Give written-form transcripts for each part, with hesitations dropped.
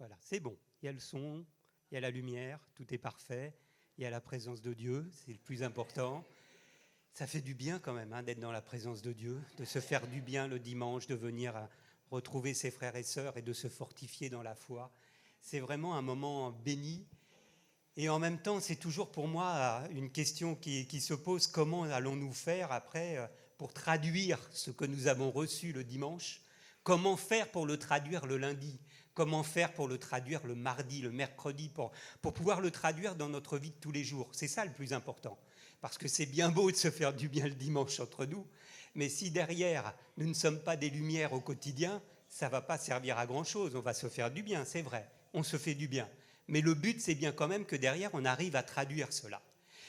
Voilà, c'est bon. Il y a le son, il y a la lumière, tout est parfait. Il y a la présence de Dieu, c'est le plus important. Ça fait du bien quand même d'être dans la présence de Dieu, de se faire du bien le dimanche, de venir retrouver ses frères et sœurs et de se fortifier dans la foi. C'est vraiment un moment béni. Et en même temps, c'est toujours pour moi une question qui se pose, comment allons-nous faire après pour traduire ce que nous avons reçu le dimanche? Comment faire pour le traduire le lundi? Comment faire pour le traduire le mardi, le mercredi, pour pouvoir le traduire dans notre vie de tous les jours? C'est ça le plus important. Parce que c'est bien beau de se faire du bien le dimanche entre nous, mais si derrière, nous ne sommes pas des lumières au quotidien, ça ne va pas servir à grand-chose. On va se faire du bien, c'est vrai, on se fait du bien. Mais le but, c'est bien quand même que derrière, on arrive à traduire cela.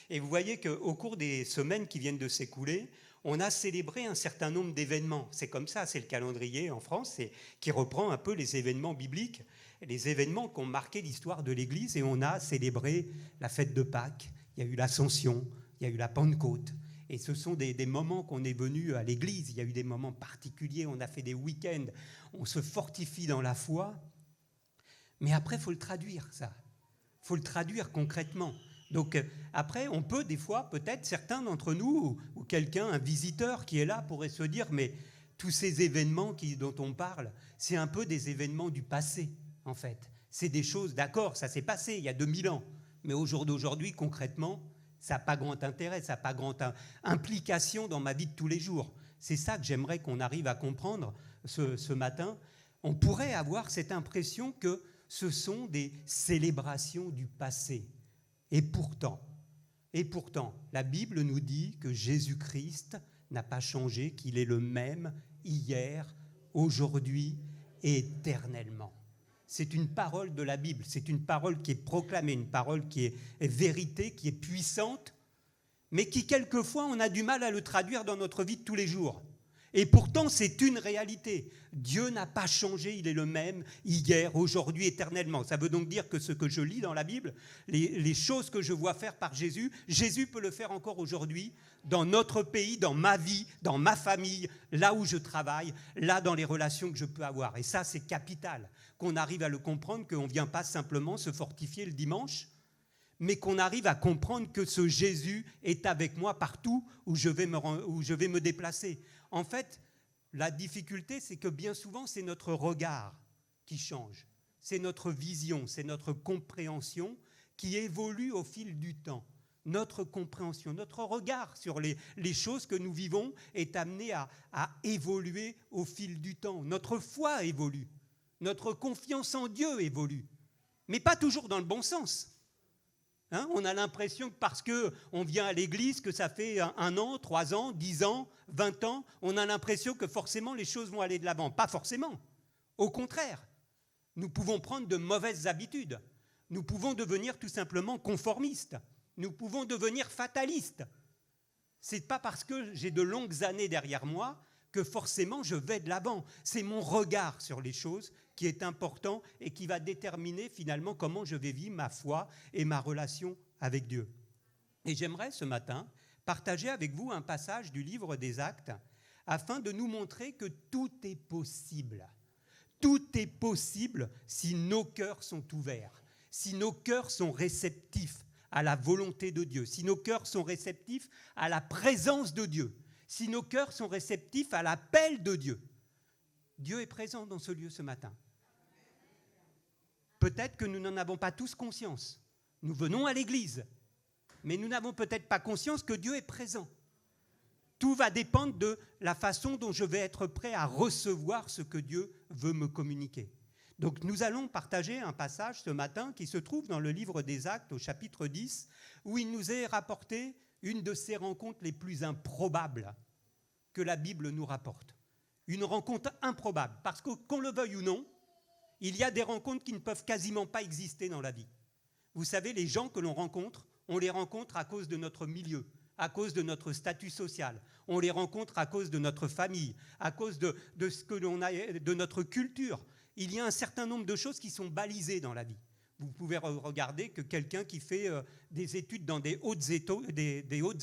Et vous voyez qu'au cours des semaines qui viennent de s'écouler, on a célébré un certain nombre d'événements. C'est comme ça, c'est le calendrier en France qui reprend un peu les événements bibliques, les événements qui ont marqué l'histoire de l'Église. Et on a célébré la fête de Pâques, il y a eu l'Ascension, il y a eu la Pentecôte. Et ce sont des moments qu'on est venu à l'Église. Il y a eu des moments particuliers, on a fait des week-ends, on se fortifie dans la foi. Mais après, il faut le traduire, ça. Il faut le traduire concrètement. Donc après, on peut des fois, peut-être certains d'entre nous, ou quelqu'un, un visiteur qui est là, pourrait se dire, mais tous ces événements dont on parle, c'est un peu des événements du passé, en fait. C'est des choses, d'accord, ça s'est passé il y a 2000 ans, mais au jour d'aujourd'hui, concrètement, ça n'a pas grand intérêt, ça n'a pas grande implication dans ma vie de tous les jours. C'est ça que j'aimerais qu'on arrive à comprendre ce matin. On pourrait avoir cette impression que ce sont des célébrations du passé. Et pourtant, la Bible nous dit que Jésus-Christ n'a pas changé, qu'il est le même hier, aujourd'hui et éternellement. C'est une parole de la Bible, c'est une parole qui est proclamée, une parole qui est vérité, qui est puissante, mais qui quelquefois on a du mal à le traduire dans notre vie de tous les jours. Et pourtant, c'est une réalité. Dieu n'a pas changé, il est le même hier, aujourd'hui, éternellement. Ça veut donc dire que ce que je lis dans la Bible, les choses que je vois faire par Jésus, Jésus peut le faire encore aujourd'hui, dans notre pays, dans ma vie, dans ma famille, là où je travaille, là dans les relations que je peux avoir. Et ça, c'est capital, qu'on arrive à le comprendre, qu'on ne vient pas simplement se fortifier le dimanche, mais qu'on arrive à comprendre que ce Jésus est avec moi partout où je vais me déplacer. En fait, la difficulté, c'est que bien souvent, c'est notre regard qui change. C'est notre vision, c'est notre compréhension qui évolue au fil du temps. Notre compréhension, notre regard sur les choses que nous vivons est amené à évoluer au fil du temps. Notre foi évolue, notre confiance en Dieu évolue, mais pas toujours dans le bon sens. On a l'impression que parce qu'on vient à l'église, que ça fait 1 an, 3 ans, 10 ans, 20 ans, on a l'impression que forcément les choses vont aller de l'avant. Pas forcément. Au contraire, nous pouvons prendre de mauvaises habitudes. Nous pouvons devenir tout simplement conformistes. Nous pouvons devenir fatalistes. Ce n'est pas parce que j'ai de longues années derrière moi que forcément je vais de l'avant. C'est mon regard sur les choses qui est important et qui va déterminer finalement comment je vais vivre ma foi et ma relation avec Dieu. Et j'aimerais ce matin partager avec vous un passage du livre des Actes afin de nous montrer que tout est possible. Tout est possible si nos cœurs sont ouverts, si nos cœurs sont réceptifs à la volonté de Dieu, si nos cœurs sont réceptifs à la présence de Dieu, si nos cœurs sont réceptifs à l'appel de Dieu. Dieu est présent dans ce lieu ce matin. Peut-être que nous n'en avons pas tous conscience. Nous venons à l'église, mais nous n'avons peut-être pas conscience que Dieu est présent. Tout va dépendre de la façon dont je vais être prêt à recevoir ce que Dieu veut me communiquer. Donc nous allons partager un passage ce matin qui se trouve dans le livre des Actes au chapitre 10, où il nous est rapporté une de ces rencontres les plus improbables que la Bible nous rapporte. Une rencontre improbable, parce que qu'on le veuille ou non, il y a des rencontres qui ne peuvent quasiment pas exister dans la vie. Vous savez, les gens que l'on rencontre, on les rencontre à cause de notre milieu, à cause de notre statut social. On les rencontre à cause de notre famille, à cause de ce que l'on a, de notre culture. Il y a un certain nombre de choses qui sont balisées dans la vie. Vous pouvez regarder que quelqu'un qui fait des études dans des hautes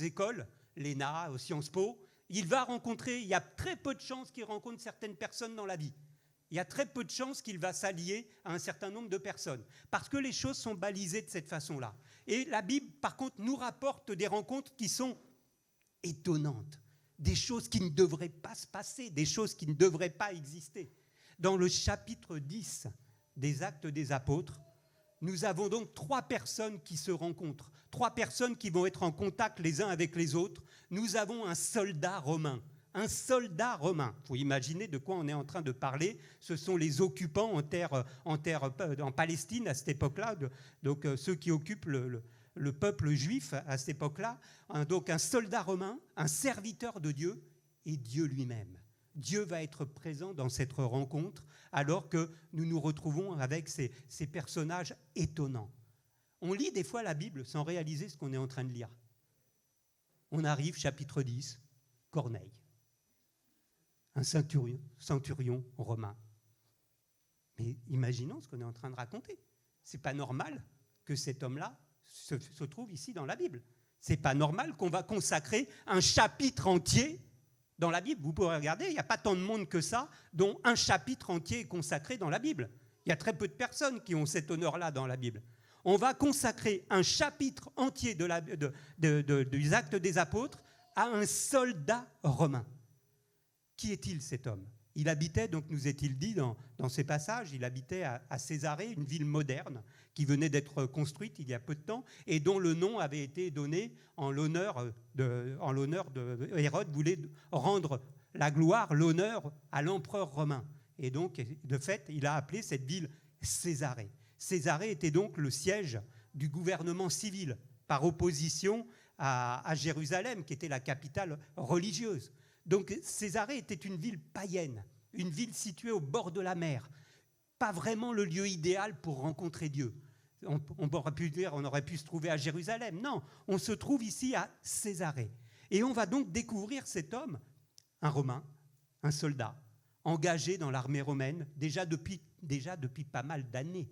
écoles, l'ENA, Sciences Po, il y a très peu de chances qu'il rencontre certaines personnes dans la vie. Il y a très peu de chances qu'il va s'allier à un certain nombre de personnes, parce que les choses sont balisées de cette façon-là. Et la Bible, par contre, nous rapporte des rencontres qui sont étonnantes, des choses qui ne devraient pas se passer, des choses qui ne devraient pas exister. Dans le chapitre 10 des Actes des Apôtres, nous avons donc 3 personnes qui se rencontrent, 3 personnes qui vont être en contact les uns avec les autres. Nous avons un soldat romain. Un soldat romain. Il faut imaginer de quoi on est en train de parler. Ce sont les occupants en Palestine à cette époque-là, donc ceux qui occupent le peuple juif à cette époque-là. Donc un soldat romain, un serviteur de Dieu et Dieu lui-même. Dieu va être présent dans cette rencontre alors que nous nous retrouvons avec ces personnages étonnants. On lit des fois la Bible sans réaliser ce qu'on est en train de lire. On arrive, chapitre 10, Corneille. Un centurion romain. Mais imaginons ce qu'on est en train de raconter. Ce n'est pas normal que cet homme-là se trouve ici dans la Bible. Ce n'est pas normal qu'on va consacrer un chapitre entier dans la Bible. Vous pourrez regarder, il n'y a pas tant de monde que ça, dont un chapitre entier est consacré dans la Bible. Il y a très peu de personnes qui ont cet honneur-là dans la Bible. On va consacrer un chapitre entier des Actes des Apôtres à un soldat romain. Qui est-il cet homme ? Il habitait, donc nous est-il dit dans ces passages, il habitait à Césarée, une ville moderne qui venait d'être construite il y a peu de temps et dont le nom avait été donné en l'honneur de Hérode voulait rendre la gloire, l'honneur à l'empereur romain. Et donc, de fait, il a appelé cette ville Césarée. Césarée était donc le siège du gouvernement civil par opposition à Jérusalem, qui était la capitale religieuse. Donc Césarée était une ville païenne, une ville située au bord de la mer, pas vraiment le lieu idéal pour rencontrer Dieu. On aurait pu dire, on aurait pu se trouver à Jérusalem. Non, on se trouve ici à Césarée. Et on va donc découvrir cet homme, un Romain, un soldat, engagé dans l'armée romaine déjà depuis pas mal d'années.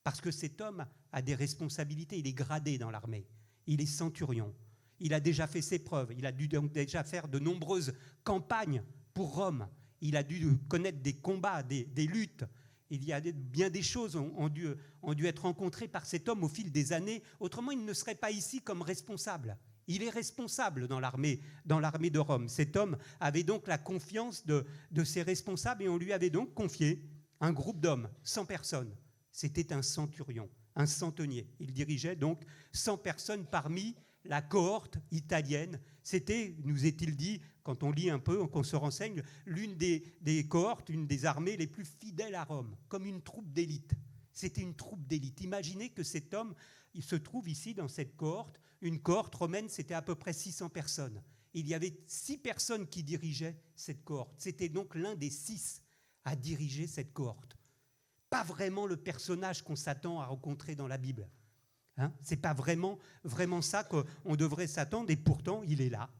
Parce que cet homme a des responsabilités, il est gradé dans l'armée, il est centurion. Il a déjà fait ses preuves, il a dû donc déjà faire de nombreuses campagnes pour Rome. Il a dû connaître des combats, des luttes. Il y a bien des choses ont dû être rencontrées par cet homme au fil des années. Autrement, il ne serait pas ici comme responsable. Il est responsable dans l'armée de Rome. Cet homme avait donc la confiance de ses responsables et on lui avait donc confié un groupe d'hommes, 100 personnes. C'était un centurion, un centenier. Il dirigeait donc 100 personnes parmi la cohorte italienne. C'était, nous est-il dit, quand on lit un peu, qu'on se renseigne, l'une des cohortes, une des armées les plus fidèles à Rome, comme une troupe d'élite. C'était une troupe d'élite. Imaginez que cet homme, il se trouve ici dans cette cohorte. Une cohorte romaine, c'était à peu près 600 personnes. Il y avait 6 personnes qui dirigeaient cette cohorte. C'était donc l'un des 6 à diriger cette cohorte. Pas vraiment le personnage qu'on s'attend à rencontrer dans la Bible. Ce n'est pas vraiment ça qu'on devrait s'attendre, et pourtant, il est là,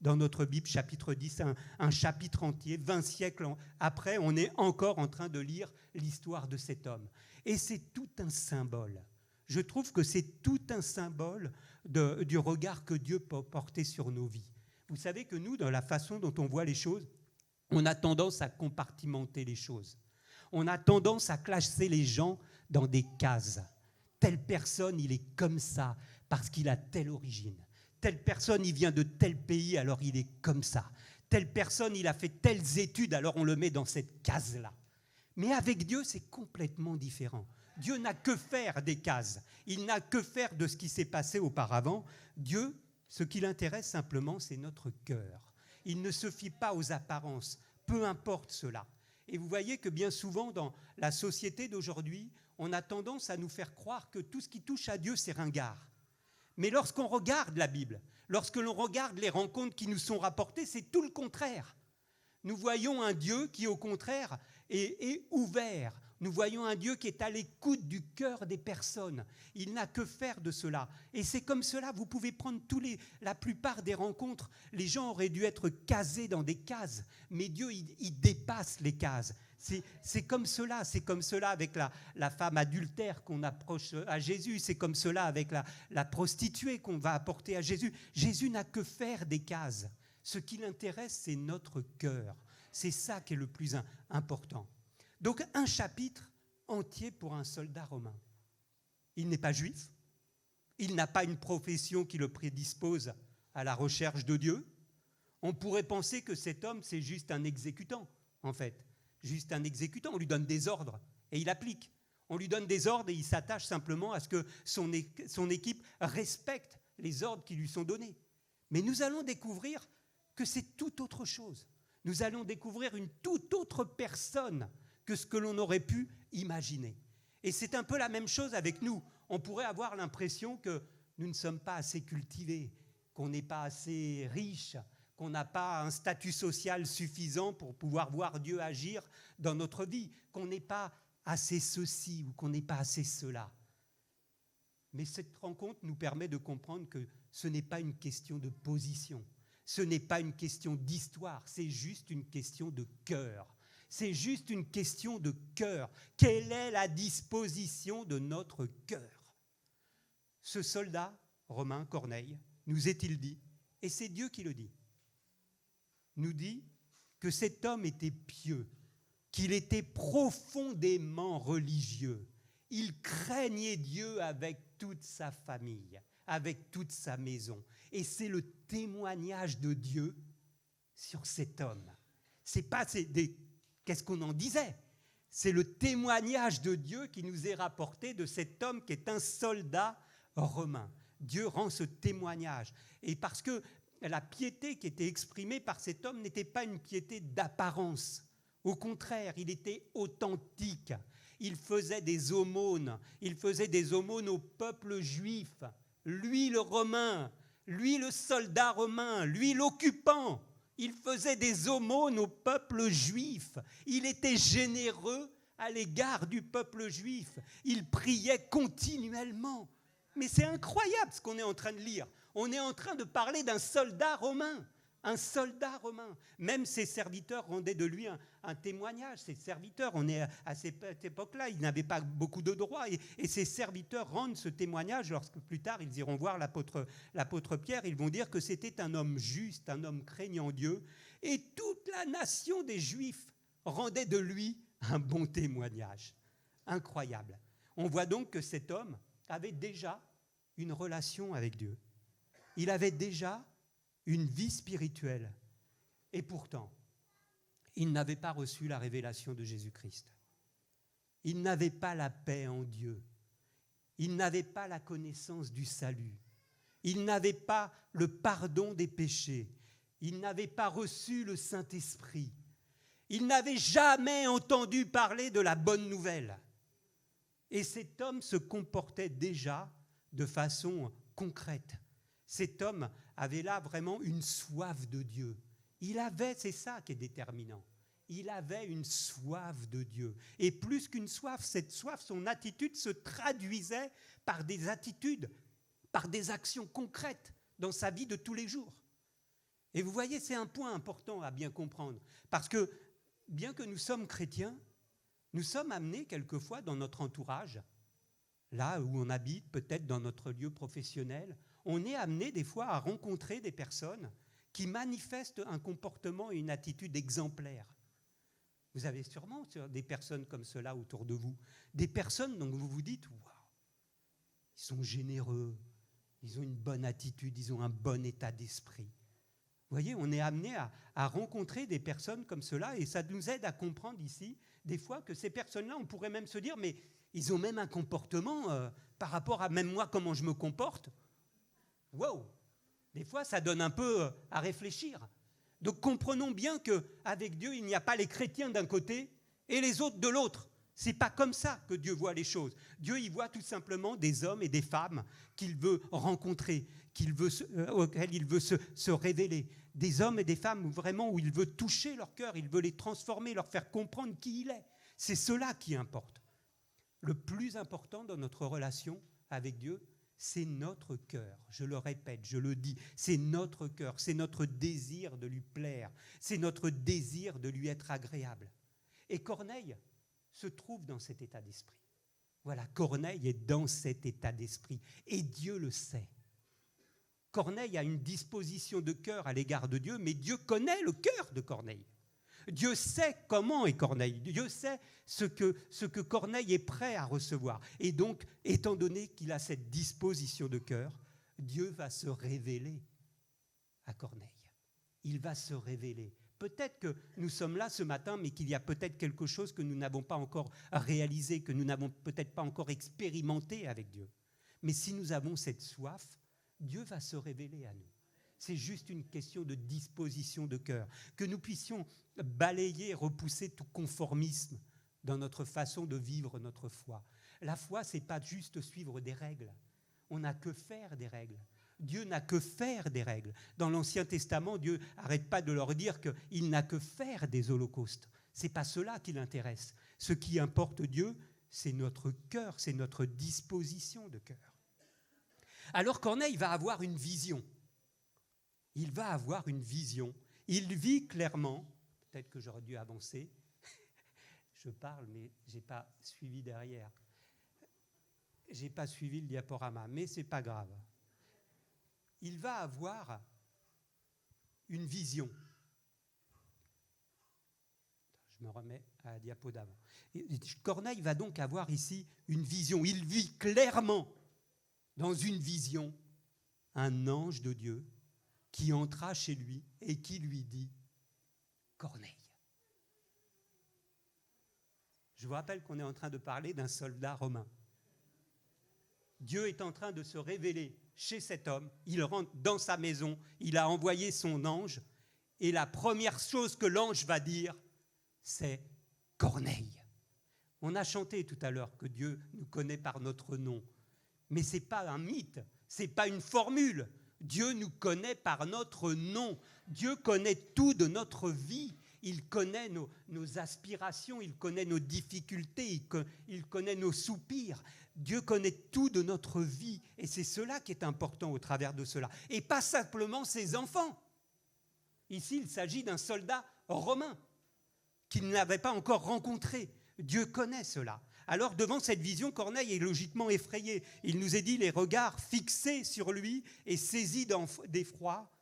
dans notre Bible, chapitre 10, un chapitre entier, 20 siècles après, on est encore en train de lire l'histoire de cet homme. Et c'est tout un symbole. Je trouve que c'est tout un symbole du regard que Dieu peut porter sur nos vies. Vous savez que nous, dans la façon dont on voit les choses, on a tendance à compartimenter les choses. On a tendance à classer les gens dans des cases. Telle personne, il est comme ça parce qu'il a telle origine. Telle personne, il vient de tel pays, alors il est comme ça. Telle personne, il a fait telles études, alors on le met dans cette case-là. Mais avec Dieu, c'est complètement différent. Dieu n'a que faire des cases. Il n'a que faire de ce qui s'est passé auparavant. Dieu, ce qui l'intéresse simplement, c'est notre cœur. Il ne se fie pas aux apparences, peu importe cela. Et vous voyez que bien souvent, dans la société d'aujourd'hui, on a tendance à nous faire croire que tout ce qui touche à Dieu, c'est ringard. Mais lorsqu'on regarde la Bible, lorsque l'on regarde les rencontres qui nous sont rapportées, c'est tout le contraire. Nous voyons un Dieu qui, au contraire, est ouvert. Nous voyons un Dieu qui est à l'écoute du cœur des personnes. Il n'a que faire de cela. Et c'est comme cela, vous pouvez prendre la plupart des rencontres. Les gens auraient dû être casés dans des cases, mais Dieu, il dépasse les cases. C'est comme cela avec la femme adultère qu'on approche à Jésus, c'est comme cela avec la prostituée qu'on va apporter à Jésus. Jésus n'a que faire des cases. Ce qui l'intéresse, c'est notre cœur. C'est ça qui est le plus important. Donc un chapitre entier pour un soldat romain. Il n'est pas juif, il n'a pas une profession qui le prédispose à la recherche de Dieu. On pourrait penser que cet homme, c'est juste un exécutant, en fait. Juste un exécutant, on lui donne des ordres et il applique. On lui donne des ordres et il s'attache simplement à ce que son équipe respecte les ordres qui lui sont donnés. Mais nous allons découvrir que c'est tout autre chose. Nous allons découvrir une toute autre personne que ce que l'on aurait pu imaginer. Et c'est un peu la même chose avec nous. On pourrait avoir l'impression que nous ne sommes pas assez cultivés, qu'on n'est pas assez riches, qu'on n'a pas un statut social suffisant pour pouvoir voir Dieu agir dans notre vie, qu'on n'est pas assez ceci ou qu'on n'est pas assez cela. Mais cette rencontre nous permet de comprendre que ce n'est pas une question de position, ce n'est pas une question d'histoire, c'est juste une question de cœur. C'est juste une question de cœur. Quelle est la disposition de notre cœur ? Ce soldat romain, Corneille, nous est-il dit, et c'est Dieu qui le dit, nous dit que cet homme était pieux, qu'il était profondément religieux. Il craignait Dieu avec toute sa famille, avec toute sa maison. Et c'est le témoignage de Dieu sur cet homme. Qu'est-ce qu'on en disait ? C'est le témoignage de Dieu qui nous est rapporté de cet homme qui est un soldat romain. Dieu rend ce témoignage. Et parce que la piété qui était exprimée par cet homme n'était pas une piété d'apparence. Au contraire, il était authentique. Il faisait des aumônes. Il faisait des aumônes au peuple juif. Lui, le romain, lui, le soldat romain, lui, l'occupant. Il faisait des aumônes au peuple juif. Il était généreux à l'égard du peuple juif. Il priait continuellement. Mais c'est incroyable ce qu'on est en train de lire. On est en train de parler d'un soldat romain. Un soldat romain. Même ses serviteurs rendaient de lui un témoignage. Ses serviteurs, on est à cette époque-là, ils n'avaient pas beaucoup de droits. Et ses serviteurs rendent ce témoignage lorsque plus tard ils iront voir l'apôtre Pierre. Ils vont dire que c'était un homme juste, un homme craignant Dieu. Et toute la nation des Juifs rendait de lui un bon témoignage. Incroyable. On voit donc que cet homme avait déjà une relation avec Dieu. Il avait déjà une vie spirituelle. Et pourtant, il n'avait pas reçu la révélation de Jésus-Christ. Il n'avait pas la paix en Dieu. Il n'avait pas la connaissance du salut. Il n'avait pas le pardon des péchés. Il n'avait pas reçu le Saint-Esprit. Il n'avait jamais entendu parler de la bonne nouvelle. Et cet homme se comportait déjà de façon concrète. Cet homme avait là vraiment une soif de Dieu. C'est ça qui est déterminant. Il avait une soif de Dieu. Et plus qu'une soif, cette soif, son attitude se traduisait par des attitudes, par des actions concrètes dans sa vie de tous les jours. Et vous voyez, c'est un point important à bien comprendre. Parce que, bien que nous sommes chrétiens, nous sommes amenés quelquefois dans notre entourage, là où on habite, peut-être dans notre lieu professionnel, on est amené des fois à rencontrer des personnes qui manifestent un comportement et une attitude exemplaires. Vous avez sûrement des personnes comme cela autour de vous, des personnes dont vous vous dites « Waouh, ils sont généreux, ils ont une bonne attitude, ils ont un bon état d'esprit ». Vous voyez, on est amené à rencontrer des personnes comme cela et ça nous aide à comprendre ici, des fois, que ces personnes-là, on pourrait même se dire « Mais ils ont même un comportement par rapport à même moi, comment je me comporte ». Wow! Des fois, ça donne un peu à réfléchir. Donc, comprenons bien qu'avec Dieu, il n'y a pas les chrétiens d'un côté et les autres de l'autre. Ce n'est pas comme ça que Dieu voit les choses. Dieu, il voit tout simplement des hommes et des femmes qu'il veut rencontrer, auxquels il veut se révéler. Des hommes et des femmes vraiment où il veut toucher leur cœur, il veut les transformer, leur faire comprendre qui il est. C'est cela qui importe. Le plus important dans notre relation avec Dieu, c'est notre cœur. Je le répète, je le dis, c'est notre cœur, c'est notre désir de lui plaire, c'est notre désir de lui être agréable. Et Corneille se trouve dans cet état d'esprit. Voilà, Corneille est dans cet état d'esprit et Dieu le sait. Corneille a une disposition de cœur à l'égard de Dieu, mais Dieu connaît le cœur de Corneille. Dieu sait comment est Corneille. Dieu sait ce que Corneille est prêt à recevoir. Et donc, étant donné qu'il a cette disposition de cœur, Dieu va se révéler à Corneille. Il va se révéler. Peut-être que nous sommes là ce matin, mais qu'il y a peut-être quelque chose que nous n'avons pas encore réalisé, que nous n'avons peut-être pas encore expérimenté avec Dieu. Mais si nous avons cette soif, Dieu va se révéler à nous. C'est juste une question de disposition de cœur. Que nous puissions balayer, repousser tout conformisme dans notre façon de vivre notre foi. La foi, ce n'est pas juste suivre des règles. On n'a que faire des règles. Dieu n'a que faire des règles. Dans l'Ancien Testament, Dieu n'arrête pas de leur dire qu'il n'a que faire des holocaustes. Ce n'est pas cela qui l'intéresse. Ce qui importe Dieu, c'est notre cœur, c'est notre disposition de cœur. Alors Corneille va avoir une vision. Il va avoir une vision. Il vit clairement, peut-être que j'aurais dû avancer, je parle mais je n'ai pas suivi derrière. Je n'ai pas suivi le diaporama, mais ce n'est pas grave. Il va avoir une vision. Je me remets à la diapo d'avant. Corneille va donc avoir ici une vision. Il vit clairement dans une vision un ange de Dieu qui entra chez lui et qui lui dit « Corneille ». Je vous rappelle qu'on est en train de parler d'un soldat romain. Dieu est en train de se révéler chez cet homme, il rentre dans sa maison, il a envoyé son ange, et la première chose que l'ange va dire, c'est « Corneille ». On a chanté tout à l'heure que Dieu nous connaît par notre nom, mais ce n'est pas un mythe, ce n'est pas une formule. Dieu nous connaît par notre nom. Dieu connaît tout de notre vie. Il connaît nos aspirations, il connaît nos difficultés, il connaît nos soupirs. Dieu connaît tout de notre vie. Et c'est cela qui est important au travers de cela. Et pas simplement ses enfants. Ici, il s'agit d'un soldat romain qu'il n'avait pas encore rencontré. Dieu connaît cela. Alors, devant cette vision, Corneille est logiquement effrayé. Il nous est dit, les regards fixés sur lui et saisi d'effroi,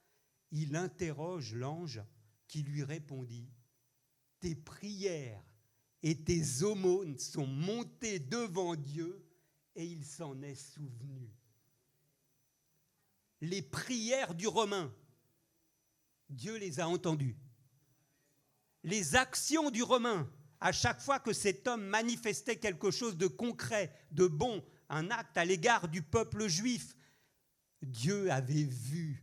il interroge l'ange qui lui répondit « Tes prières et tes aumônes sont montées devant Dieu et il s'en est souvenu. » Les prières du Romain, Dieu les a entendues. Les actions du Romain, à chaque fois que cet homme manifestait quelque chose de concret, de bon, un acte à l'égard du peuple juif, Dieu avait vu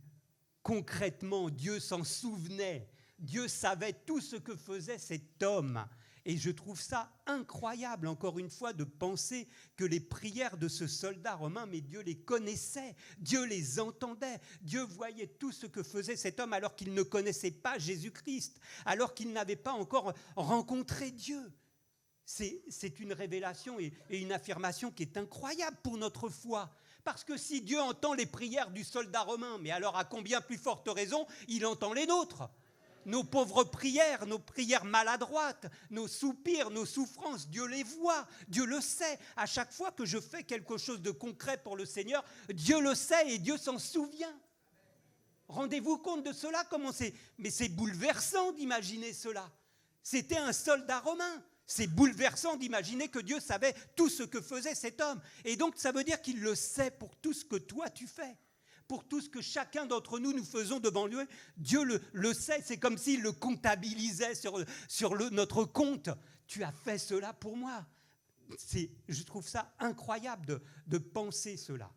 concrètement, Dieu s'en souvenait, Dieu savait tout ce que faisait cet homme. Et je trouve ça incroyable, encore une fois, de penser que les prières de ce soldat romain, mais Dieu les connaissait, Dieu les entendait, Dieu voyait tout ce que faisait cet homme alors qu'il ne connaissait pas Jésus-Christ, alors qu'il n'avait pas encore rencontré Dieu. C'est une révélation et une affirmation qui est incroyable pour notre foi. Parce que si Dieu entend les prières du soldat romain, mais alors à combien plus forte raison, il entend les nôtres. Nos pauvres prières, nos prières maladroites, nos soupirs, nos souffrances, Dieu les voit, Dieu le sait. À chaque fois que je fais quelque chose de concret pour le Seigneur, Dieu le sait et Dieu s'en souvient. Rendez-vous compte de cela, mais c'est bouleversant d'imaginer cela. C'était un soldat romain. C'est bouleversant d'imaginer que Dieu savait tout ce que faisait cet homme. Et donc ça veut dire qu'il le sait pour tout ce que toi tu fais. Pour tout ce que chacun d'entre nous faisons devant lui, Dieu le sait, c'est comme s'il le comptabilisait sur notre compte. Tu as fait cela pour moi. Je trouve ça incroyable de penser cela.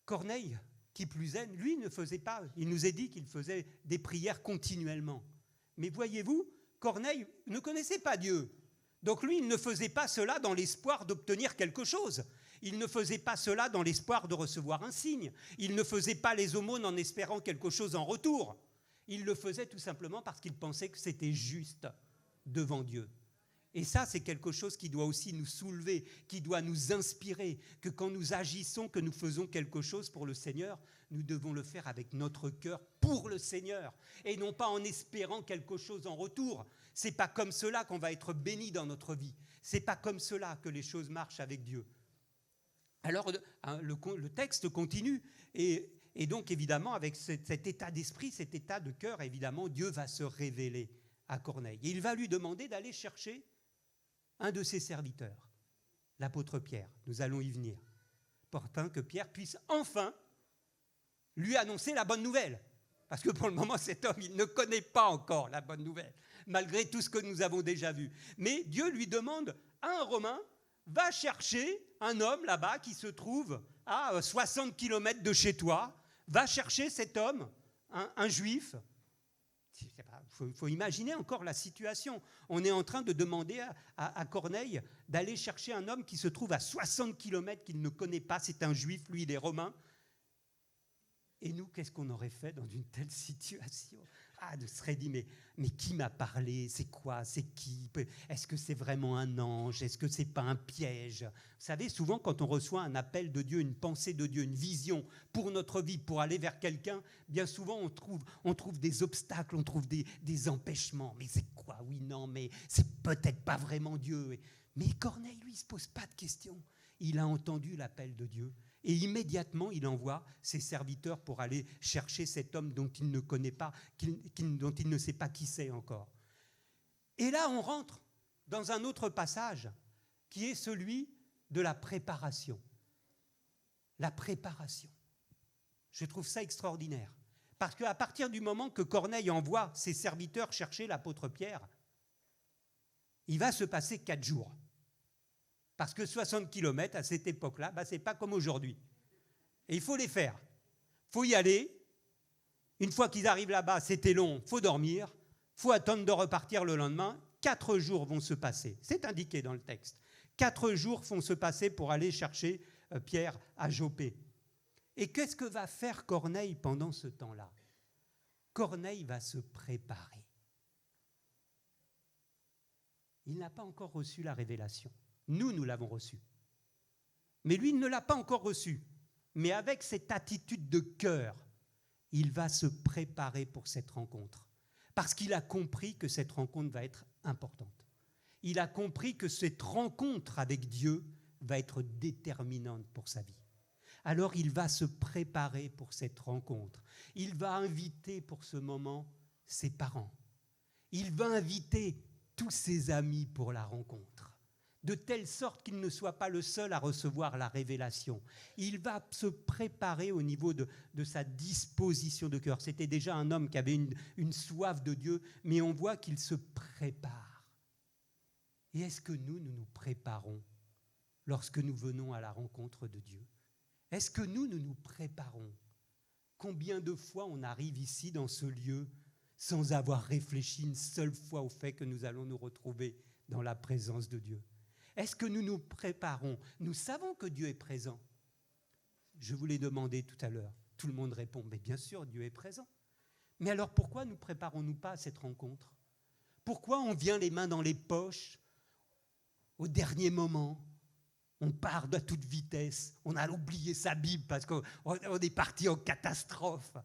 Corneille, qui plus est, lui ne faisait pas, il nous est dit qu'il faisait des prières continuellement. Mais voyez-vous, Corneille ne connaissait pas Dieu. Donc lui, il ne faisait pas cela dans l'espoir d'obtenir quelque chose. Il ne faisait pas cela dans l'espoir de recevoir un signe. Il ne faisait pas les aumônes en espérant quelque chose en retour. Il le faisait tout simplement parce qu'il pensait que c'était juste devant Dieu. Et ça, c'est quelque chose qui doit aussi nous soulever, qui doit nous inspirer, que quand nous agissons, que nous faisons quelque chose pour le Seigneur, nous devons le faire avec notre cœur pour le Seigneur et non pas en espérant quelque chose en retour. C'est pas comme cela qu'on va être béni dans notre vie. C'est pas comme cela que les choses marchent avec Dieu. Alors, le texte continue et Et donc, évidemment, avec cet état d'esprit, cet état de cœur, évidemment, Dieu va se révéler à Corneille. Et il va lui demander d'aller chercher un de ses serviteurs, l'apôtre Pierre. Nous allons y venir. Opportun que Pierre puisse enfin lui annoncer la bonne nouvelle. Parce que pour le moment, cet homme, il ne connaît pas encore la bonne nouvelle, malgré tout ce que nous avons déjà vu. Mais Dieu lui demande à un Romain, va chercher un homme là-bas qui se trouve à 60 km de chez toi, va chercher cet homme, un juif. Il faut imaginer encore la situation. On est en train de demander à Corneille d'aller chercher un homme qui se trouve à 60 km qu'il ne connaît pas. C'est un juif, lui, il est romain. Et nous, qu'est-ce qu'on aurait fait dans une telle situation ? On se serait dit, mais qui m'a parlé ? C'est quoi ? C'est qui ? Est-ce que c'est vraiment un ange ? Est-ce que c'est pas un piège ? Vous savez, souvent, quand on reçoit un appel de Dieu, une pensée de Dieu, une vision pour notre vie, pour aller vers quelqu'un, bien souvent, on trouve des obstacles, on trouve des empêchements. Mais c'est quoi ? Oui, non, mais c'est peut-être pas vraiment Dieu. Mais Corneille, lui, il ne se pose pas de questions. Il a entendu l'appel de Dieu. Et immédiatement, il envoie ses serviteurs pour aller chercher cet homme dont il ne connaît pas, dont il ne sait pas qui c'est encore. Et là, on rentre dans un autre passage qui est celui de la préparation. La préparation. Je trouve ça extraordinaire. Parce qu'à partir du moment que Corneille envoie ses serviteurs chercher l'apôtre Pierre, il va se passer 4 jours. Parce que 60 km à cette époque-là, ce n'est pas comme aujourd'hui. Et il faut les faire. Il faut y aller. Une fois qu'ils arrivent là-bas, c'était long, il faut dormir. Il faut attendre de repartir le lendemain. 4 jours vont se passer. C'est indiqué dans le texte. 4 jours vont se passer pour aller chercher Pierre à Joppé. Et qu'est-ce que va faire Corneille pendant ce temps-là ? Corneille va se préparer. Il n'a pas encore reçu la révélation. Nous l'avons reçu. Mais lui, il ne l'a pas encore reçu. Mais avec cette attitude de cœur, il va se préparer pour cette rencontre. Parce qu'il a compris que cette rencontre va être importante. Il a compris que cette rencontre avec Dieu va être déterminante pour sa vie. Alors il va se préparer pour cette rencontre. Il va inviter pour ce moment ses parents. Il va inviter tous ses amis pour la rencontre, de telle sorte qu'il ne soit pas le seul à recevoir la révélation. Il va se préparer au niveau de sa disposition de cœur. C'était déjà un homme qui avait une soif de Dieu, mais on voit qu'il se prépare. Et est-ce que nous nous préparons lorsque nous venons à la rencontre de Dieu ? Est-ce que nous nous préparons ? Combien de fois on arrive ici dans ce lieu sans avoir réfléchi une seule fois au fait que nous allons nous retrouver dans la présence de Dieu ? Est-ce que nous nous préparons ? Nous savons que Dieu est présent. Je vous l'ai demandé tout à l'heure. Tout le monde répond, mais bien sûr, Dieu est présent. Mais alors pourquoi ne préparons-nous pas à cette rencontre ? Pourquoi on vient les mains dans les poches au dernier moment ? On part à toute vitesse. On a oublié sa Bible parce qu'on est parti en catastrophe.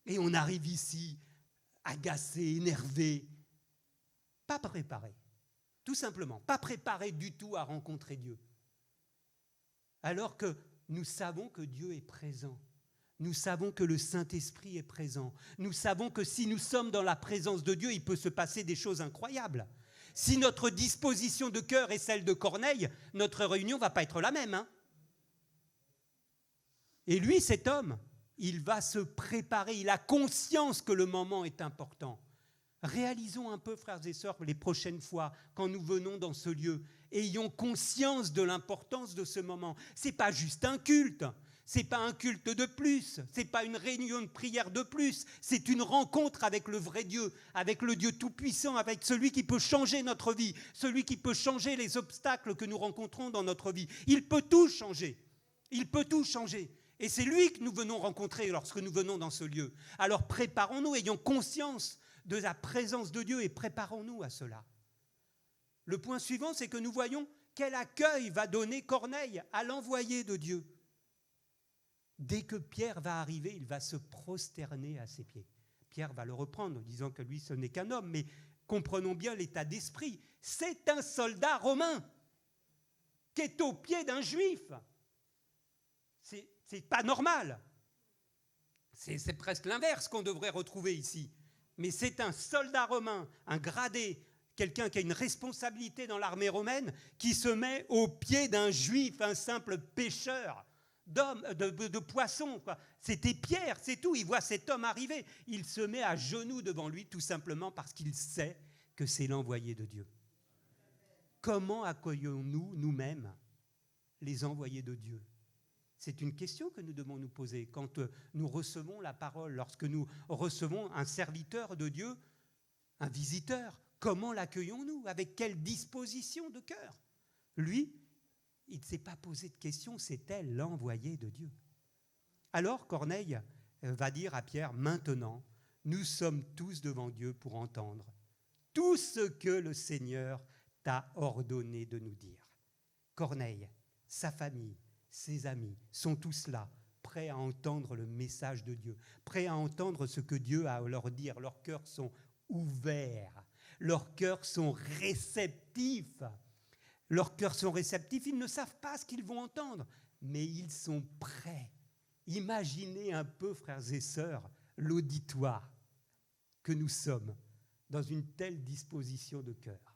Et on arrive ici, agacé, énervé, pas préparé. Tout simplement, pas préparé du tout à rencontrer Dieu. Alors que nous savons que Dieu est présent. Nous savons que le Saint-Esprit est présent. Nous savons que si nous sommes dans la présence de Dieu, il peut se passer des choses incroyables. Si notre disposition de cœur est celle de Corneille, notre réunion ne va pas être la même. Et lui, cet homme, il va se préparer. Il a conscience que le moment est important. Réalisons un peu, frères et sœurs, les prochaines fois, quand nous venons dans ce lieu, ayons conscience de l'importance de ce moment. Ce n'est pas juste un culte, ce n'est pas un culte de plus, ce n'est pas une réunion de prière de plus, c'est une rencontre avec le vrai Dieu, avec le Dieu tout-puissant, avec celui qui peut changer notre vie, celui qui peut changer les obstacles que nous rencontrons dans notre vie. Il peut tout changer, il peut tout changer. Et c'est lui que nous venons rencontrer lorsque nous venons dans ce lieu. Alors préparons-nous, ayons conscience de la présence de Dieu et préparons-nous à cela. Le point suivant, c'est que nous voyons quel accueil va donner Corneille à l'envoyé de Dieu. Dès que Pierre va arriver, il va se prosterner à ses pieds. Pierre va le reprendre en disant que lui, ce n'est qu'un homme, mais comprenons bien l'état d'esprit. C'est un soldat romain qui est au pied d'un juif. C'est pas normal. C'est presque l'inverse qu'on devrait retrouver ici. Mais c'est un soldat romain, un gradé, quelqu'un qui a une responsabilité dans l'armée romaine, qui se met au pied d'un juif, un simple pêcheur de poissons, quoi. C'était Pierre, c'est tout. Il voit cet homme arriver. Il se met à genoux devant lui, tout simplement parce qu'il sait que c'est l'envoyé de Dieu. Comment accueillons-nous nous-mêmes les envoyés de Dieu ? C'est une question que nous devons nous poser quand nous recevons la parole, lorsque nous recevons un serviteur de Dieu, un visiteur. Comment l'accueillons-nous ? Avec quelle disposition de cœur ? Lui, il ne s'est pas posé de questions, c'était l'envoyé de Dieu. Alors Corneille va dire à Pierre, maintenant, nous sommes tous devant Dieu pour entendre tout ce que le Seigneur t'a ordonné de nous dire. Corneille, sa famille, ses amis sont tous là, prêts à entendre le message de Dieu, prêts à entendre ce que Dieu a à leur dire. Leurs cœurs sont ouverts, leurs cœurs sont réceptifs. Leurs cœurs sont réceptifs, ils ne savent pas ce qu'ils vont entendre, mais ils sont prêts. Imaginez un peu, frères et sœurs, l'auditoire que nous sommes dans une telle disposition de cœur.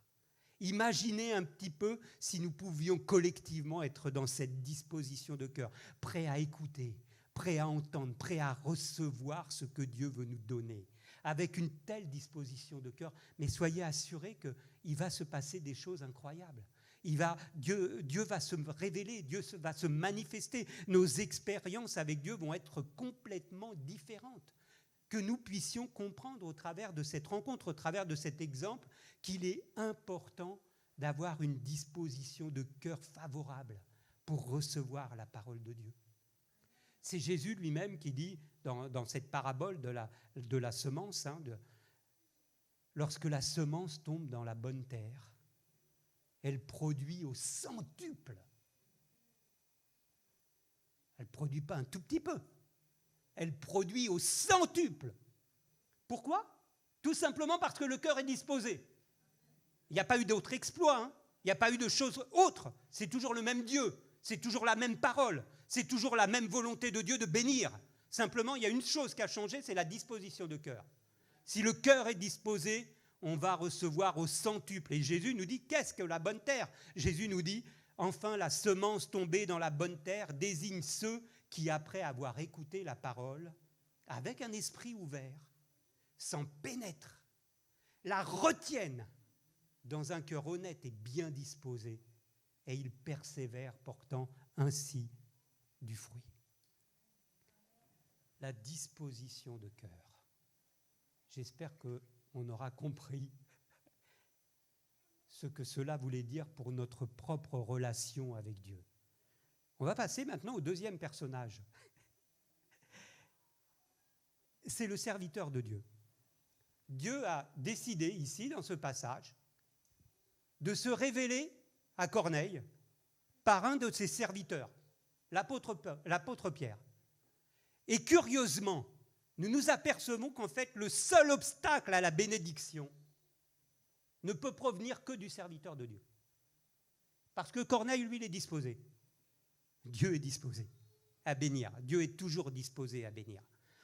Imaginez un petit peu si nous pouvions collectivement être dans cette disposition de cœur, prêts à écouter, prêts à entendre, prêts à recevoir ce que Dieu veut nous donner. Avec une telle disposition de cœur, mais soyez assurés qu'il va se passer des choses incroyables. Dieu va se révéler, Dieu va se manifester. Nos expériences avec Dieu vont être complètement différentes. Que nous puissions comprendre au travers de cette rencontre, au travers de cet exemple, qu'il est important d'avoir une disposition de cœur favorable pour recevoir la parole de Dieu. C'est Jésus lui-même qui dit, dans cette parabole de la semence, lorsque la semence tombe dans la bonne terre, elle produit au centuple. Elle ne produit pas un tout petit peu. Elle produit au centuple. Pourquoi ? Tout simplement parce que le cœur est disposé. Il n'y a pas eu d'autre exploit, il n'y a pas eu de choses autres. C'est toujours le même Dieu, c'est toujours la même parole, c'est toujours la même volonté de Dieu de bénir. Simplement, il y a une chose qui a changé, c'est la disposition de cœur. Si le cœur est disposé, on va recevoir au centuple. Et Jésus nous dit, qu'est-ce que la bonne terre ? Jésus nous dit, enfin, la semence tombée dans la bonne terre désigne ceux qui, après avoir écouté la parole, avec un esprit ouvert, s'en pénètrent, la retiennent dans un cœur honnête et bien disposé, et ils persévèrent, portant ainsi du fruit. La disposition de cœur. J'espère qu'on aura compris ce que cela voulait dire pour notre propre relation avec Dieu. On va passer maintenant au deuxième personnage. C'est le serviteur de Dieu. Dieu a décidé ici, dans ce passage, de se révéler à Corneille par un de ses serviteurs, l'apôtre Pierre. Et curieusement, nous nous apercevons qu'en fait, le seul obstacle à la bénédiction ne peut provenir que du serviteur de Dieu. Parce que Corneille, lui, il est disposé. Dieu est disposé à bénir. Dieu est toujours disposé à bénir.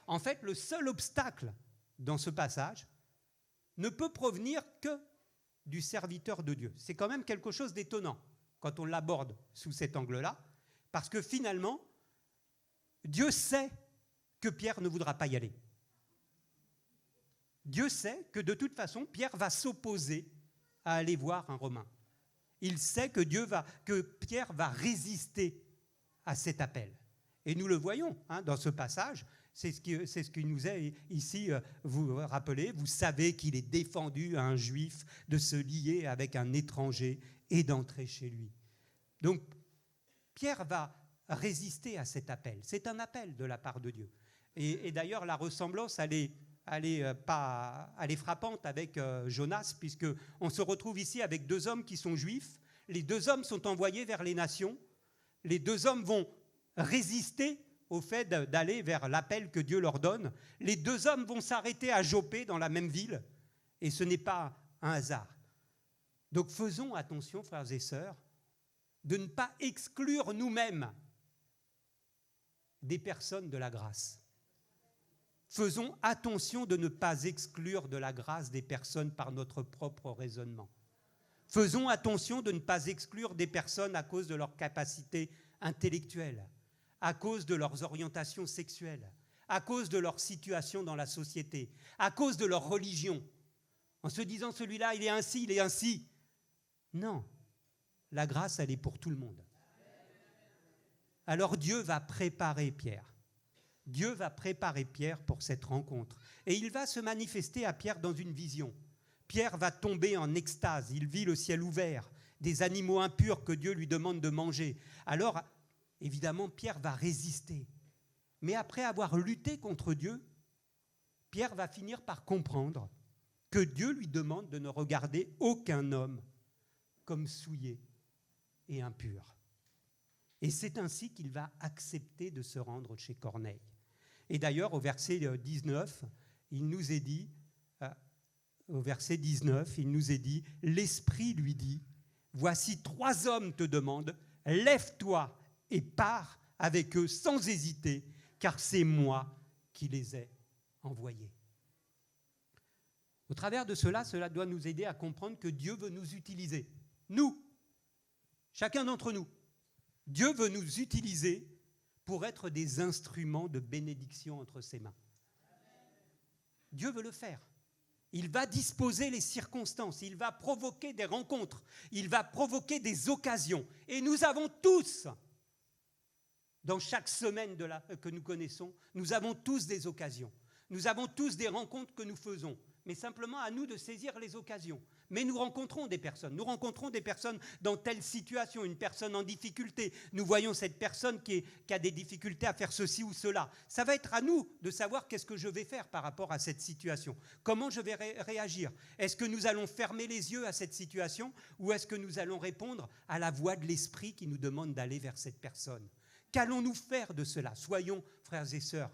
En fait, le seul obstacle dans ce passage ne peut provenir que du serviteur de Dieu. C'est quand même quelque chose d'étonnant quand on l'aborde sous cet angle-là, parce que finalement, Dieu sait que Pierre ne voudra pas y aller. Dieu sait que de toute façon, Pierre va s'opposer à aller voir un Romain. Il sait que Pierre va résister à cet appel. Et nous le voyons dans ce passage, c'est ce qui nous est ici, vous vous rappelez, vous savez qu'il est défendu à un juif de se lier avec un étranger et d'entrer chez lui. Donc, Pierre va résister à cet appel. C'est un appel de la part de Dieu. Et d'ailleurs, la ressemblance, elle est frappante avec Jonas, puisqu'on se retrouve ici avec deux hommes qui sont juifs. Les deux hommes sont envoyés vers les nations. Les deux hommes vont résister au fait d'aller vers l'appel que Dieu leur donne. Les deux hommes vont s'arrêter à Joppé, dans la même ville, et ce n'est pas un hasard. Donc faisons attention, frères et sœurs, de ne pas exclure nous-mêmes des personnes de la grâce. Faisons attention de ne pas exclure de la grâce des personnes par notre propre raisonnement. Faisons attention de ne pas exclure des personnes à cause de leur capacité intellectuelle, à cause de leurs orientations sexuelles, à cause de leur situation dans la société, à cause de leur religion, en se disant celui-là, il est ainsi, il est ainsi. Non, la grâce, elle est pour tout le monde. Alors Dieu va préparer Pierre. Dieu va préparer Pierre pour cette rencontre. Et il va se manifester à Pierre dans une vision. Pierre va tomber en extase, il vit le ciel ouvert, des animaux impurs que Dieu lui demande de manger. Alors, évidemment, Pierre va résister. Mais après avoir lutté contre Dieu, Pierre va finir par comprendre que Dieu lui demande de ne regarder aucun homme comme souillé et impur. Et c'est ainsi qu'il va accepter de se rendre chez Corneille. Et d'ailleurs, au verset 19, il nous est dit, l'Esprit lui dit, « Voici 3 hommes te demandent, lève-toi et pars avec eux sans hésiter, car c'est moi qui les ai envoyés. » Au travers de cela doit nous aider à comprendre que Dieu veut nous utiliser. Nous, chacun d'entre nous. Dieu veut nous utiliser pour être des instruments de bénédiction entre ses mains. Dieu veut le faire. Il va disposer les circonstances, il va provoquer des rencontres, il va provoquer des occasions. Et nous avons tous, dans chaque semaine que nous connaissons, nous avons tous des occasions. Nous avons tous des rencontres que nous faisons. Mais simplement à nous de saisir les occasions. Mais nous rencontrons des personnes dans telle situation, une personne en difficulté. Nous voyons cette personne qui a des difficultés à faire ceci ou cela. Ça va être à nous de savoir qu'est-ce que je vais faire par rapport à cette situation. Comment je vais réagir? Est-ce que nous allons fermer les yeux à cette situation ou est-ce que nous allons répondre à la voix de l'Esprit qui nous demande d'aller vers cette personne? Qu'allons-nous faire de cela? Soyons, frères et sœurs,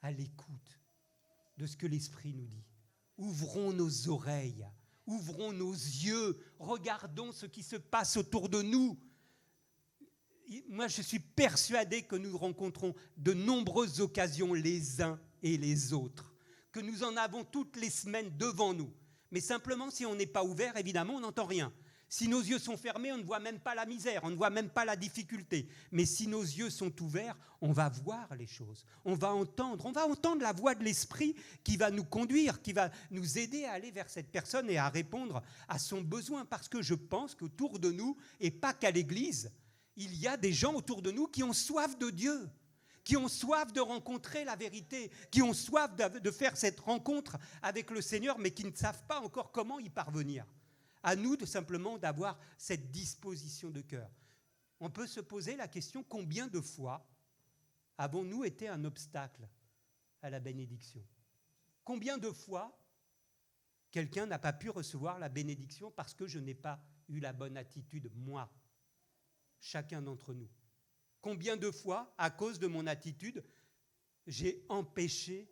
à l'écoute de ce que l'Esprit nous dit. Ouvrons nos oreilles, ouvrons nos yeux, regardons ce qui se passe autour de nous. Moi, je suis persuadé que nous rencontrons de nombreuses occasions les uns et les autres, que nous en avons toutes les semaines devant nous. Mais simplement, si on n'est pas ouvert, évidemment, on n'entend rien. Si nos yeux sont fermés, on ne voit même pas la misère, on ne voit même pas la difficulté. Mais si nos yeux sont ouverts, on va voir les choses. On va entendre la voix de l'Esprit qui va nous conduire, qui va nous aider à aller vers cette personne et à répondre à son besoin. Parce que je pense qu'autour de nous, et pas qu'à l'Église, il y a des gens autour de nous qui ont soif de Dieu, qui ont soif de rencontrer la vérité, qui ont soif de faire cette rencontre avec le Seigneur, mais qui ne savent pas encore comment y parvenir. À nous simplement d'avoir cette disposition de cœur. On peut se poser la question, combien de fois avons-nous été un obstacle à la bénédiction? Combien de fois quelqu'un n'a pas pu recevoir la bénédiction parce que je n'ai pas eu la bonne attitude, moi, chacun d'entre nous? Combien de fois, à cause de mon attitude, j'ai empêché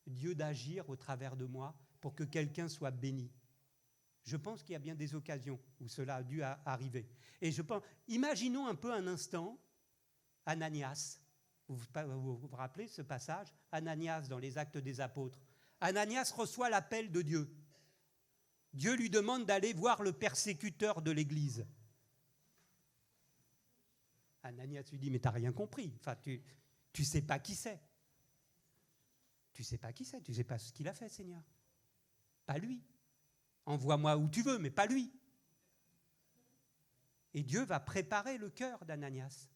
Dieu d'agir au travers de moi pour que quelqu'un soit béni? Je pense qu'il y a bien des occasions où cela a dû arriver. Et imaginons un peu un instant Ananias. Vous vous rappelez ce passage? Ananias dans les Actes des Apôtres. Ananias reçoit l'appel de Dieu. Dieu lui demande d'aller voir le persécuteur de l'Église. Ananias lui dit, mais tu n'as rien compris. Enfin, tu sais pas qui c'est. Tu sais pas qui c'est. Tu sais pas ce qu'il a fait, Seigneur. Pas lui. Envoie-moi où tu veux, mais pas lui. Et Dieu va préparer le cœur d'Ananias.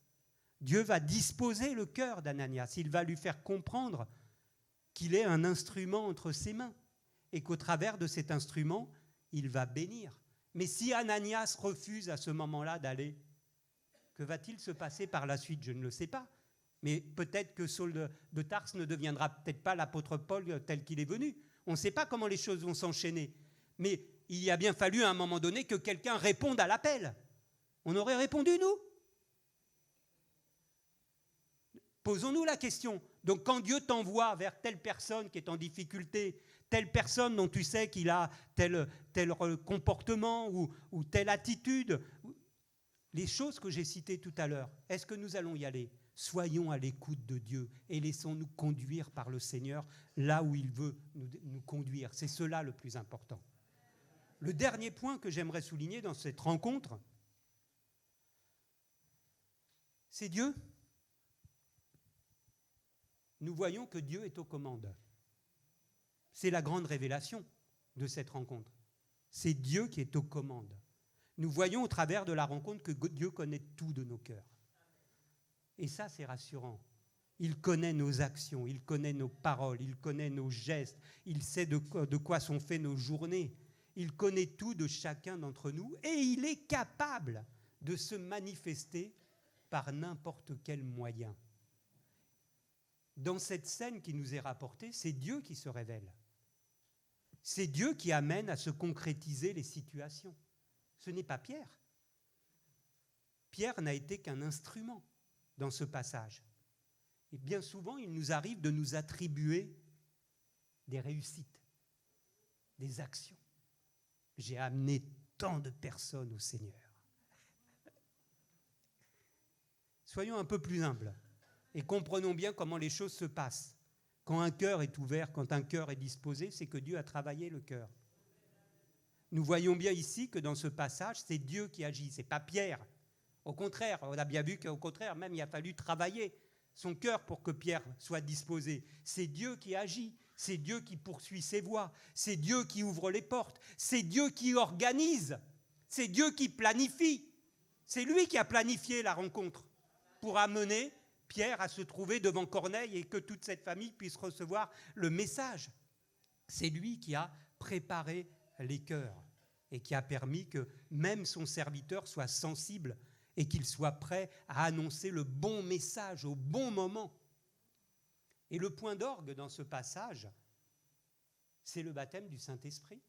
Dieu va disposer le cœur d'Ananias. Il va lui faire comprendre qu'il est un instrument entre ses mains et qu'au travers de cet instrument, il va bénir. Mais si Ananias refuse à ce moment-là d'aller, que va-t-il se passer par la suite? Je ne le sais pas. Mais peut-être que Saul de Tarse ne deviendra peut-être pas l'apôtre Paul tel qu'il est venu. On ne sait pas comment les choses vont s'enchaîner. Mais il a bien fallu à un moment donné que quelqu'un réponde à l'appel. On aurait répondu, nous? Posons-nous la question. Donc quand Dieu t'envoie vers telle personne qui est en difficulté, telle personne dont tu sais qu'il a tel comportement ou telle attitude, les choses que j'ai citées tout à l'heure, est-ce que nous allons y aller? Soyons à l'écoute de Dieu et laissons-nous conduire par le Seigneur là où il veut nous conduire. C'est cela le plus important. Le dernier point que j'aimerais souligner dans cette rencontre, c'est Dieu. Nous voyons que Dieu est aux commandes. C'est la grande révélation de cette rencontre. C'est Dieu qui est aux commandes. Nous voyons au travers de la rencontre que Dieu connaît tout de nos cœurs. Et ça, c'est rassurant. Il connaît nos actions, il connaît nos paroles, il connaît nos gestes, il sait de quoi sont faites nos journées. Il connaît tout de chacun d'entre nous et il est capable de se manifester par n'importe quel moyen. Dans cette scène qui nous est rapportée, c'est Dieu qui se révèle. C'est Dieu qui amène à se concrétiser les situations. Ce n'est pas Pierre. Pierre n'a été qu'un instrument dans ce passage. Et bien souvent, il nous arrive de nous attribuer des réussites, des actions. J'ai amené tant de personnes au Seigneur. Soyons un peu plus humbles et comprenons bien comment les choses se passent. Quand un cœur est ouvert, quand un cœur est disposé, c'est que Dieu a travaillé le cœur. Nous voyons bien ici que dans ce passage, c'est Dieu qui agit, ce n'est pas Pierre. Au contraire, on a bien vu qu'au contraire, même il a fallu travailler son cœur pour que Pierre soit disposé. C'est Dieu qui agit, c'est Dieu qui poursuit ses voies, c'est Dieu qui ouvre les portes, c'est Dieu qui organise, c'est Dieu qui planifie. C'est lui qui a planifié la rencontre pour amener Pierre à se trouver devant Corneille et que toute cette famille puisse recevoir le message. C'est lui qui a préparé les cœurs et qui a permis que même son serviteur soit sensible et qu'il soit prêt à annoncer le bon message au bon moment. Et le point d'orgue dans ce passage, c'est le baptême du Saint-Esprit.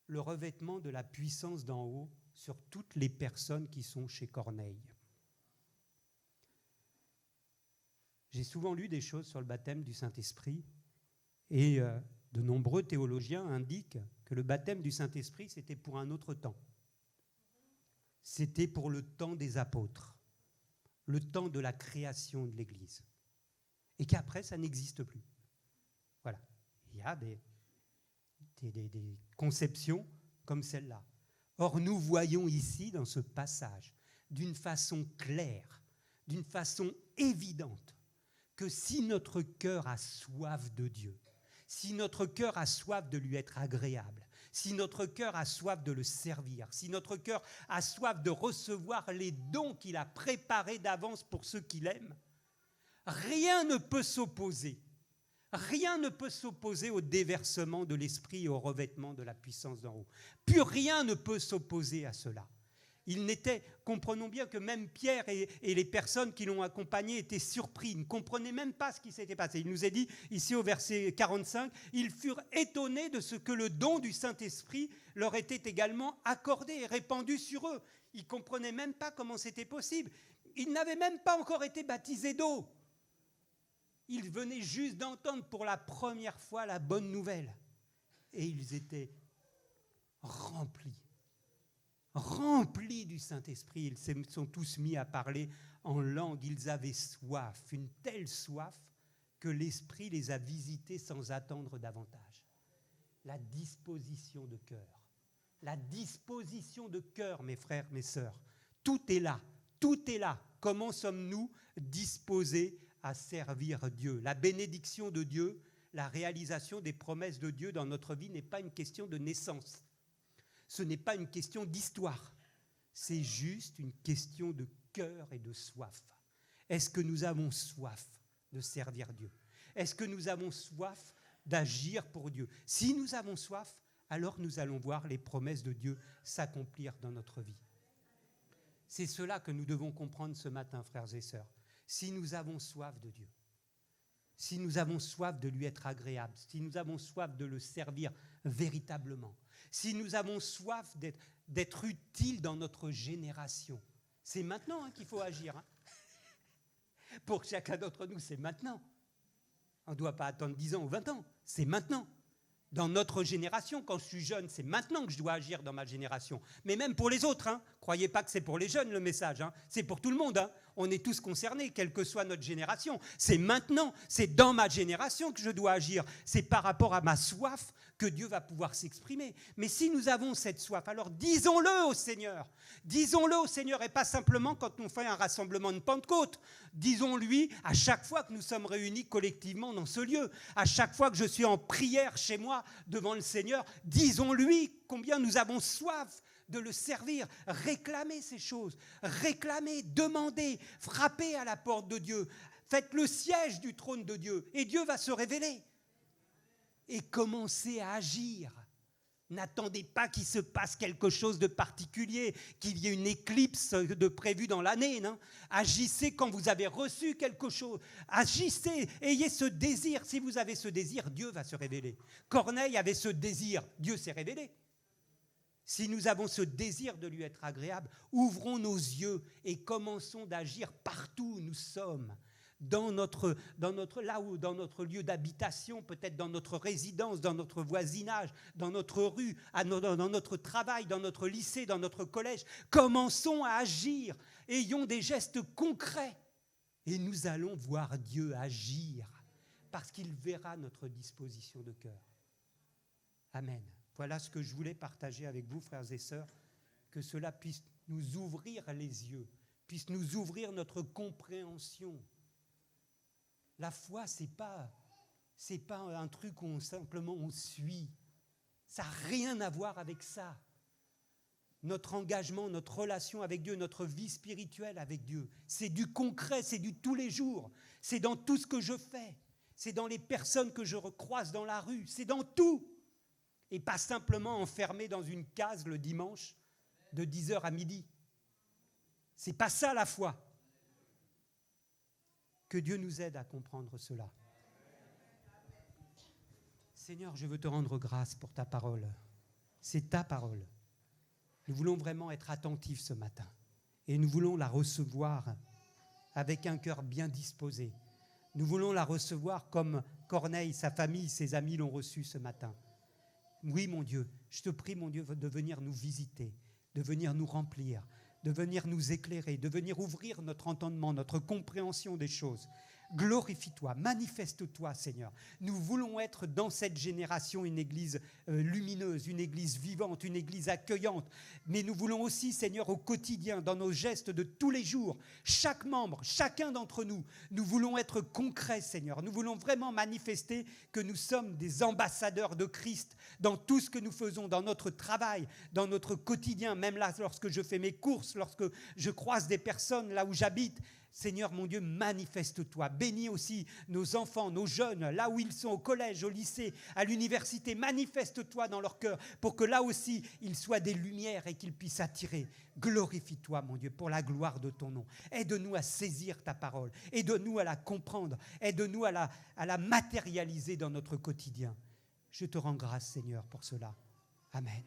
Le revêtement de la puissance d'en haut sur toutes les personnes qui sont chez Corneille. J'ai souvent lu des choses sur le baptême du Saint-Esprit et de nombreux théologiens indiquent que le baptême du Saint-Esprit, c'était pour un autre temps. C'était pour le temps des apôtres, le temps de la création de l'Église. Et qu'après, ça n'existe plus. Voilà. Il y a des conceptions comme celle-là. Or, nous voyons ici, dans ce passage, d'une façon claire, d'une façon évidente, que si notre cœur a soif de Dieu, si notre cœur a soif de lui être agréable, si notre cœur a soif de le servir, si notre cœur a soif de recevoir les dons qu'il a préparés d'avance pour ceux qu'il aime, rien ne peut s'opposer. Rien ne peut s'opposer au déversement de l'esprit et au revêtement de la puissance d'en haut. Plus rien ne peut s'opposer à cela. Comprenons bien que même Pierre et les personnes qui l'ont accompagné étaient surpris, ils ne comprenaient même pas ce qui s'était passé. Il nous est dit ici au verset 45, ils furent étonnés de ce que le don du Saint-Esprit leur était également accordé et répandu sur eux. Ils ne comprenaient même pas comment c'était possible. Ils n'avaient même pas encore été baptisés d'eau. Ils venaient juste d'entendre pour la première fois la bonne nouvelle. Et ils étaient remplis du Saint-Esprit. Ils se sont tous mis à parler en langue. Ils avaient soif, une telle soif que l'Esprit les a visités sans attendre davantage. La disposition de cœur. La disposition de cœur, mes frères, mes sœurs. Tout est là. Tout est là. Comment sommes-nous disposés à servir Dieu? La bénédiction de Dieu, la réalisation des promesses de Dieu dans notre vie n'est pas une question de naissance. Ce n'est pas une question d'histoire. C'est juste une question de cœur et de soif. Est-ce que nous avons soif de servir Dieu? Est-ce que nous avons soif d'agir pour Dieu? Si nous avons soif, alors nous allons voir les promesses de Dieu s'accomplir dans notre vie. C'est cela que nous devons comprendre ce matin, frères et sœurs. Si nous avons soif de Dieu, si nous avons soif de lui être agréable, si nous avons soif de le servir véritablement, si nous avons soif d'être utile dans notre génération, c'est maintenant qu'il faut agir. Pour chacun d'entre nous, c'est maintenant. On ne doit pas attendre 10 ans ou 20 ans, c'est maintenant. Dans notre génération, quand je suis jeune, c'est maintenant que je dois agir dans ma génération. Mais même pour les autres, Croyez pas que c'est pour les jeunes le message, hein. C'est pour tout le monde, hein. On est tous concernés, quelle que soit notre génération. C'est maintenant, c'est dans ma génération que je dois agir. C'est par rapport à ma soif que Dieu va pouvoir s'exprimer. Mais si nous avons cette soif, alors disons-le au Seigneur. Disons-le au Seigneur et pas simplement quand on fait un rassemblement de Pentecôte. Disons-lui à chaque fois que nous sommes réunis collectivement dans ce lieu, à chaque fois que je suis en prière chez moi devant le Seigneur, disons-lui combien nous avons soif de le servir, réclamez ces choses, réclamez, demandez, frappez à la porte de Dieu, faites le siège du trône de Dieu et Dieu va se révéler. Et commencez à agir. N'attendez pas qu'il se passe quelque chose de particulier, qu'il y ait une éclipse de prévue dans l'année. Non ? Agissez quand vous avez reçu quelque chose. Agissez, ayez ce désir. Si vous avez ce désir, Dieu va se révéler. Corneille avait ce désir, Dieu s'est révélé. Si nous avons ce désir de lui être agréable, ouvrons nos yeux et commençons d'agir partout où nous sommes. Dans notre lieu d'habitation, peut-être dans notre résidence, dans notre voisinage, dans notre rue, dans notre travail, dans notre lycée, dans notre collège. Commençons à agir, ayons des gestes concrets et nous allons voir Dieu agir parce qu'il verra notre disposition de cœur. Amen. Voilà ce que je voulais partager avec vous, frères et sœurs, que cela puisse nous ouvrir les yeux, puisse nous ouvrir notre compréhension. La foi, c'est pas un truc où simplement on suit. Ça n'a rien à voir avec ça. Notre engagement, notre relation avec Dieu, notre vie spirituelle avec Dieu, c'est du concret, c'est du tous les jours. C'est dans tout ce que je fais. C'est dans les personnes que je croise dans la rue. C'est dans tout. Et pas simplement enfermé dans une case le dimanche de 10h à midi. C'est pas ça la foi. Que Dieu nous aide à comprendre cela. Seigneur, je veux te rendre grâce pour ta parole. C'est ta parole. Nous voulons vraiment être attentifs ce matin. Et nous voulons la recevoir avec un cœur bien disposé. Nous voulons la recevoir comme Corneille, sa famille, ses amis l'ont reçue ce matin. Oui, mon Dieu, je te prie, mon Dieu, de venir nous visiter, de venir nous remplir, de venir nous éclairer, de venir ouvrir notre entendement, notre compréhension des choses. Glorifie-toi, manifeste-toi, Seigneur. Nous voulons être dans cette génération une église lumineuse, une église vivante, une église accueillante. Mais nous voulons aussi, Seigneur, au quotidien, dans nos gestes de tous les jours, chaque membre, chacun d'entre nous, nous voulons être concrets, Seigneur. Nous voulons vraiment manifester que nous sommes des ambassadeurs de Christ dans tout ce que nous faisons, dans notre travail, dans notre quotidien, même là, lorsque je fais mes courses, lorsque je croise des personnes là où j'habite. Seigneur, mon Dieu, manifeste-toi. Bénis aussi nos enfants, nos jeunes, là où ils sont, au collège, au lycée, à l'université. Manifeste-toi dans leur cœur pour que là aussi, ils soient des lumières et qu'ils puissent attirer. Glorifie-toi, mon Dieu, pour la gloire de ton nom. Aide-nous à saisir ta parole. Aide-nous à la comprendre. Aide-nous à la matérialiser dans notre quotidien. Je te rends grâce, Seigneur, pour cela. Amen.